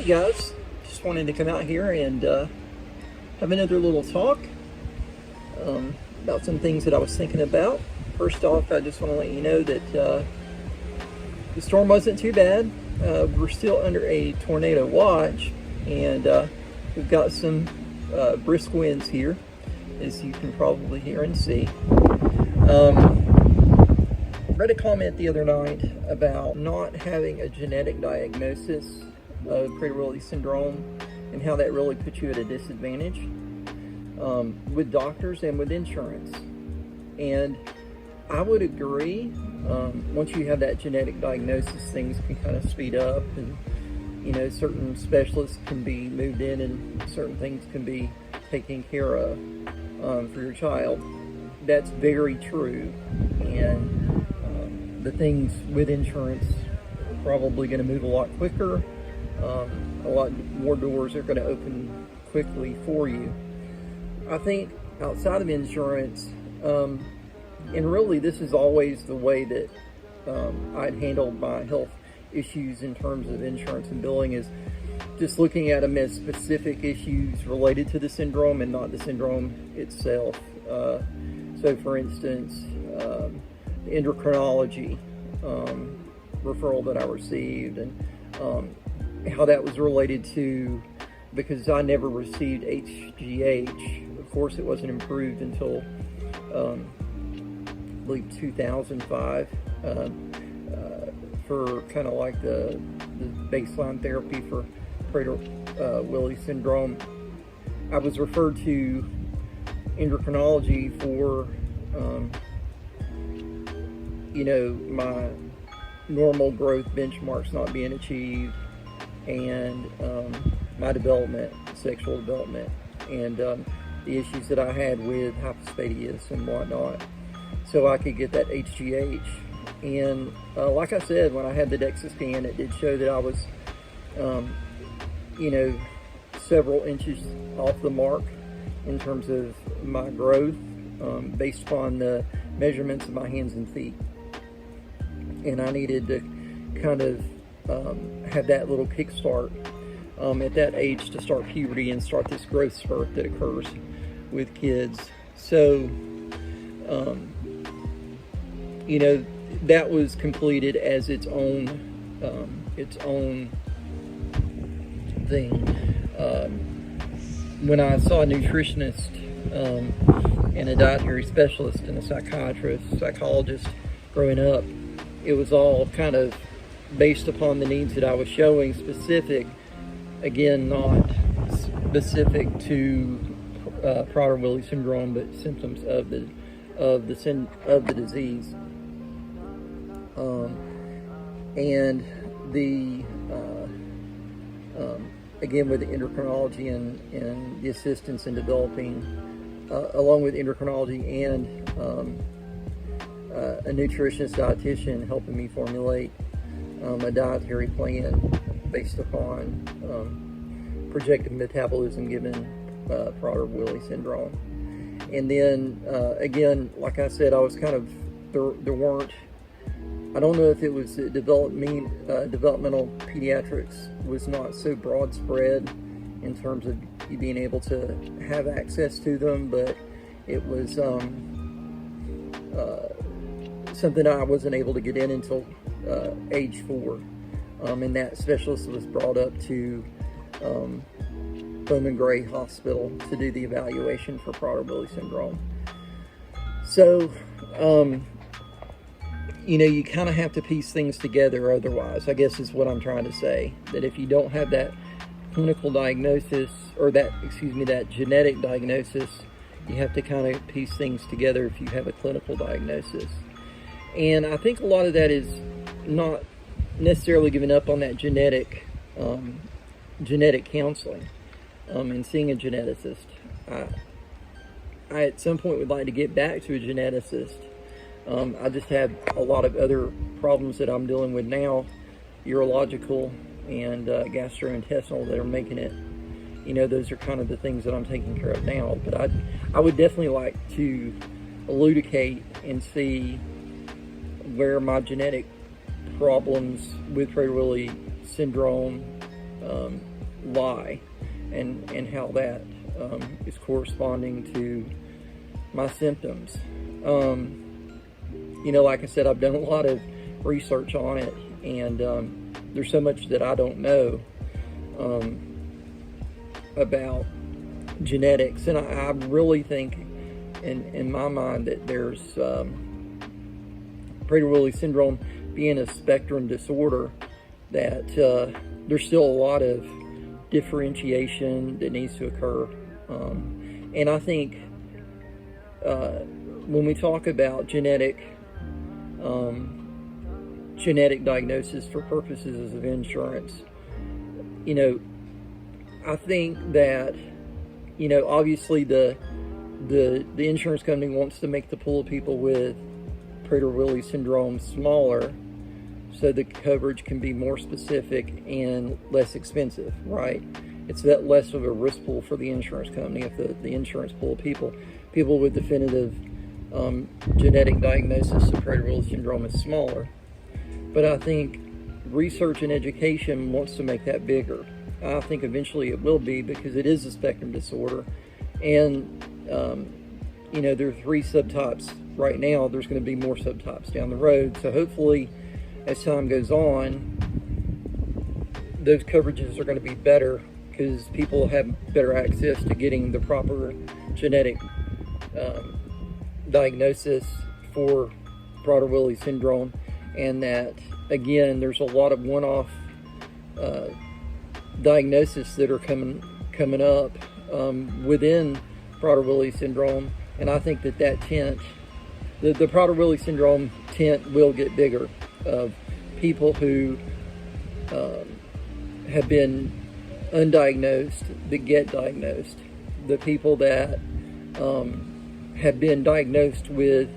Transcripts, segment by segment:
Hey guys, just wanted to come out here and have another little talk about some things that I was thinking about. First off, I just want to let you know that the storm wasn't too bad. We're still under a tornado watch, and we've got some brisk winds here, as you can probably hear and see. I read a comment the other night about not having a genetic diagnosis of prader-willi syndrome and how that really puts you at a disadvantage with doctors and with insurance. And I would agree. Once you have that genetic diagnosis, things can kind of speed up, and certain specialists can be moved in and certain things can be taken care of for your child. That's very true, and the things with insurance are probably going to move a lot quicker. A lot more doors are going to open quickly for you. I think outside of insurance, and really this is always the way that I'd handled my health issues in terms of insurance and billing, is just looking at them as specific issues related to the syndrome and not the syndrome itself. So for instance, the endocrinology referral that I received, and how that was related to, because I never received HGH. Of course, it wasn't improved until I believe 2005 for kind of like the baseline therapy for prader-willi syndrome. I was referred to endocrinology for my normal growth benchmarks not being achieved, and my sexual development, and the issues that I had with hypospadias and whatnot, so I could get that HGH. And like I said, when I had the DEXA scan, it did show that I was several inches off the mark in terms of my growth, based upon the measurements of my hands and feet. And I needed to kind of have that little kickstart at that age to start puberty and start this growth spurt that occurs with kids. So, that was completed as its own thing. When I saw a nutritionist and a dietary specialist and a psychologist growing up, it was all kind of based upon the needs that I was showing, specific, again, not specific to Prader-Willi syndrome, but symptoms of the disease. And the again, with the endocrinology and the assistance in developing, along with endocrinology and a nutritionist dietitian helping me formulate a dietary plan based upon projected metabolism given Prader-Willi syndrome. And then again, like I said, I was kind of, there weren't, I don't know if it was developmental pediatrics was not so broad spread in terms of you being able to have access to them, but it was something I wasn't able to get in until age 4. And that specialist was brought up to Bowman Gray Hospital to do the evaluation for Prader-Willi syndrome. So, you kind of have to piece things together otherwise, I guess is what I'm trying to say. That if you don't have that clinical diagnosis, or that genetic diagnosis, you have to kind of piece things together if you have a clinical diagnosis. And I think a lot of that is not necessarily giving up on that genetic counseling and seeing a geneticist. I at some point would like to get back to a geneticist. I just have a lot of other problems that I'm dealing with now, urological and gastrointestinal, that are making it, those are kind of the things that I'm taking care of now. But I would definitely like to elucidate and see where my genetic problems with Prader-Willi syndrome lie, and how that is corresponding to my symptoms. Like I said, I've done a lot of research on it, and there's so much that I don't know about genetics, and I really think in my mind that there's prader-willi syndrome being a spectrum disorder, that there's still a lot of differentiation that needs to occur. And I think when we talk about genetic diagnosis for purposes of insurance, I think that, obviously the insurance company wants to make the pool of people with prader-willi syndrome smaller, so the coverage can be more specific and less expensive, right? It's that less of a risk pool for the insurance company if the insurance pool of people with definitive genetic diagnosis of prader-willi syndrome is smaller. But I think research and education wants to make that bigger. I think eventually it will be, because it is a spectrum disorder, and there are 3 subtypes right now. There's going to be more subtypes down the road, so hopefully as time goes on, those coverages are going to be better, because people have better access to getting the proper genetic diagnosis for prader-willi syndrome, and that, again, there's a lot of one-off diagnoses that are coming up within prader-willi syndrome, and I think that tent, the prader-willi syndrome tent, will get bigger, of people who have been undiagnosed that get diagnosed, the people that have been diagnosed with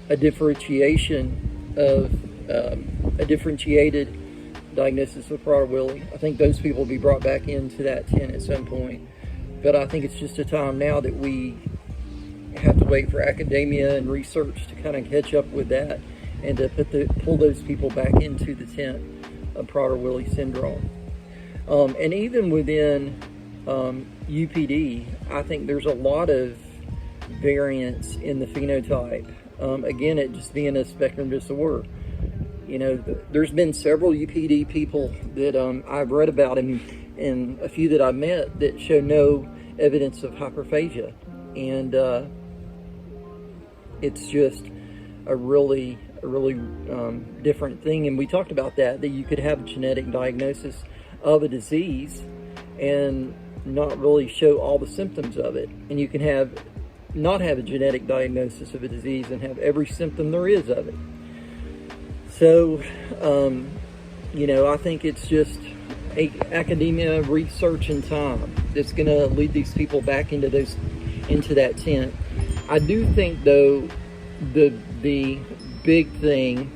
a differentiation of a differentiated diagnosis of Prader-Willi. I think those people will be brought back into that tent at some point. But I think it's just a time now that we have to wait for academia and research to kind of catch up with that, and to pull those people back into the tent of Prader-Willi syndrome. And even within UPD, I think there's a lot of variance in the phenotype. Again, it just being a spectrum disorder. There's been several UPD people that I've read about, and a few that I've met, that show no evidence of hyperphagia. And it's just a really different thing. And we talked about that you could have a genetic diagnosis of a disease and not really show all the symptoms of it. And you can not have a genetic diagnosis of a disease and have every symptom there is of it. So, I think it's just academia, research, and time that's going to lead these people back into that tent. I do think, though, the big thing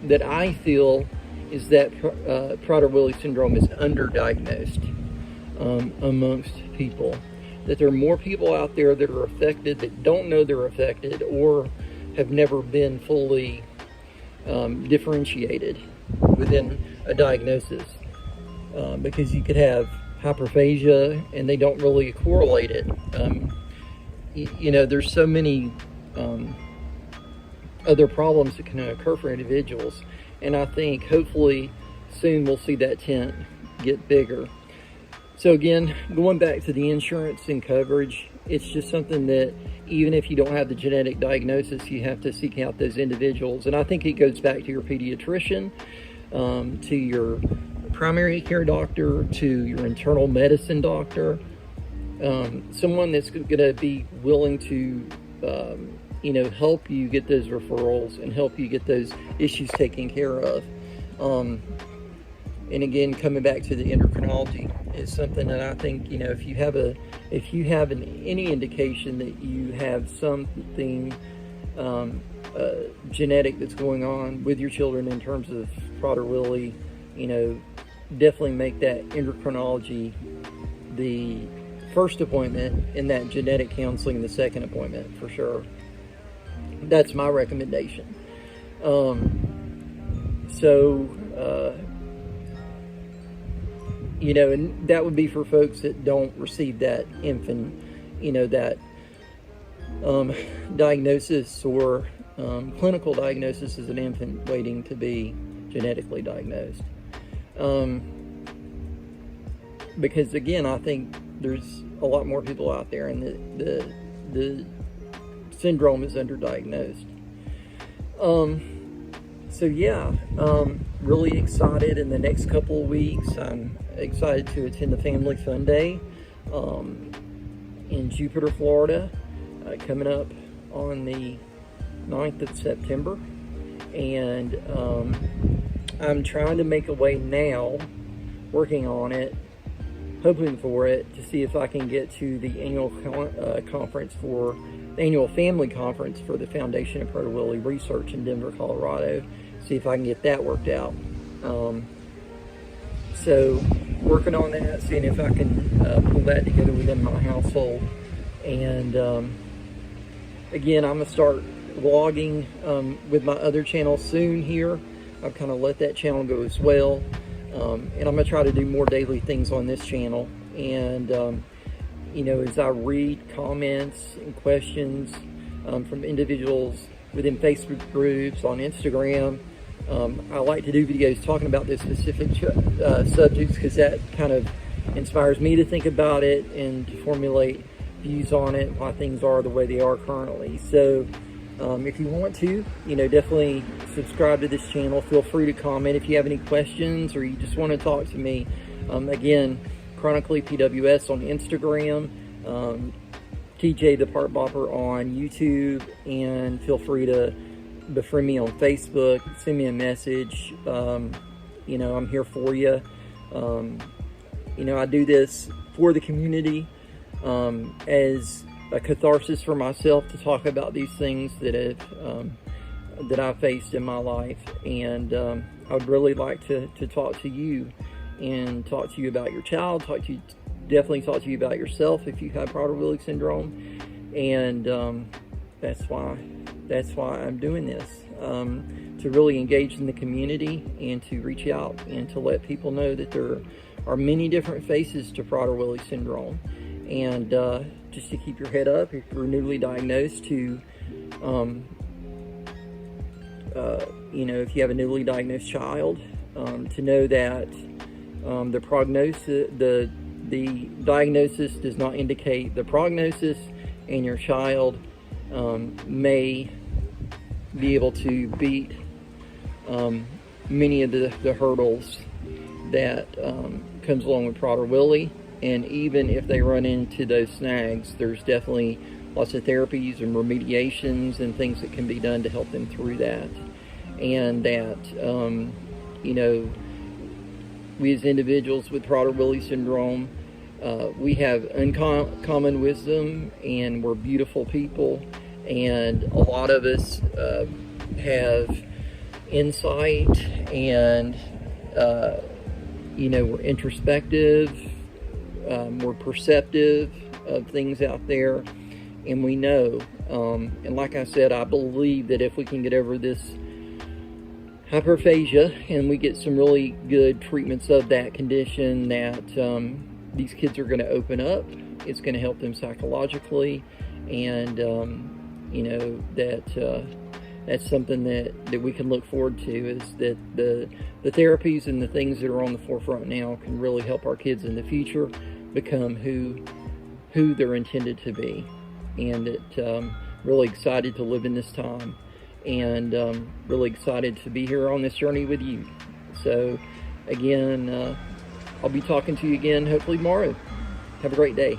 that I feel is that Prader-Willi syndrome is underdiagnosed amongst people. That there are more people out there that are affected that don't know they're affected, or have never been fully differentiated within a diagnosis, because you could have hyperphagia and they don't really correlate it. There's so many other problems that can occur for individuals, and I think hopefully soon we'll see that tent get bigger. So again, going back to the insurance and coverage, it's just something that even if you don't have the genetic diagnosis, you have to seek out those individuals. And I think it goes back to your pediatrician, to your primary care doctor, to your internal medicine doctor, someone that's going to be willing to help you get those referrals and help you get those issues taken care of. And again, coming back to the endocrinology is something that I think, if you have any indication that you have something genetic that's going on with your children in terms of Prader-Willi, definitely make that endocrinology the first appointment, and that genetic counseling the second appointment, for sure. That's my recommendation. you know, and that would be for folks that don't receive that infant, you know, that diagnosis or clinical diagnosis as an infant waiting to be genetically diagnosed. Because again, I think there's a lot more people out there, and the syndrome is underdiagnosed. So yeah, really excited. In the next couple of weeks, I'm excited to attend the Family Fun Day in Jupiter, Florida, coming up on the 9th of September. And I'm trying to make a way now, working on it, hoping for it, to see if I can get to the annual conference for the annual family conference for the Foundation of Prader-Willi Research in Denver, Colorado. See if I can get that worked out. So working on that, seeing if I can pull that together within my household. And again, I'm gonna start vlogging with my other channel soon here. I've kind of let that channel go as well. And I'm gonna try to do more daily things on this channel. And you know, as I read comments and questions from individuals within Facebook groups, on Instagram, I like to do videos talking about those specific subjects, because that kind of inspires me to think about it and to formulate views on it, why things are the way they are currently. So if you want to, you know, definitely subscribe to this channel. Feel free to comment if you have any questions or you just want to talk to me. Again, Chronically PWS on Instagram, TJ the Part Bopper on YouTube, and feel free to befriend me on Facebook, send me a message. You know, I'm here for you. You know, I do this for the community as a catharsis for myself to talk about these things that I've faced in my life. And I would really like to talk to you and talk to you about your child, definitely talk to you about yourself if you have Prader-Willi syndrome. And that's why I'm doing this, to really engage in the community and to reach out and to let people know that there are many different faces to Prader-Willi syndrome. And just to keep your head up if you're newly diagnosed, to you know, if you have a newly diagnosed child, to know that the prognosis, the diagnosis does not indicate the prognosis, and your child may be able to beat many of the hurdles that comes along with Prader-Willi. And even if they run into those snags, there's definitely lots of therapies and remediations and things that can be done to help them through that. And that, you know, we as individuals with Prader-Willi syndrome, we have uncommon wisdom, and we're beautiful people. And a lot of us have insight, and, you know, we're introspective. We're perceptive of things out there, and we know, and like I said, I believe that if we can get over this hyperphagia and we get some really good treatments of that condition, that these kids are going to open up. It's going to help them psychologically, and you know, that's something that we can look forward to, is that the therapies and the things that are on the forefront now can really help our kids in the future become who they're intended to be. And really excited to live in this time, and really excited to be here on this journey with you. So again, I'll be talking to you again hopefully tomorrow. Have a great day.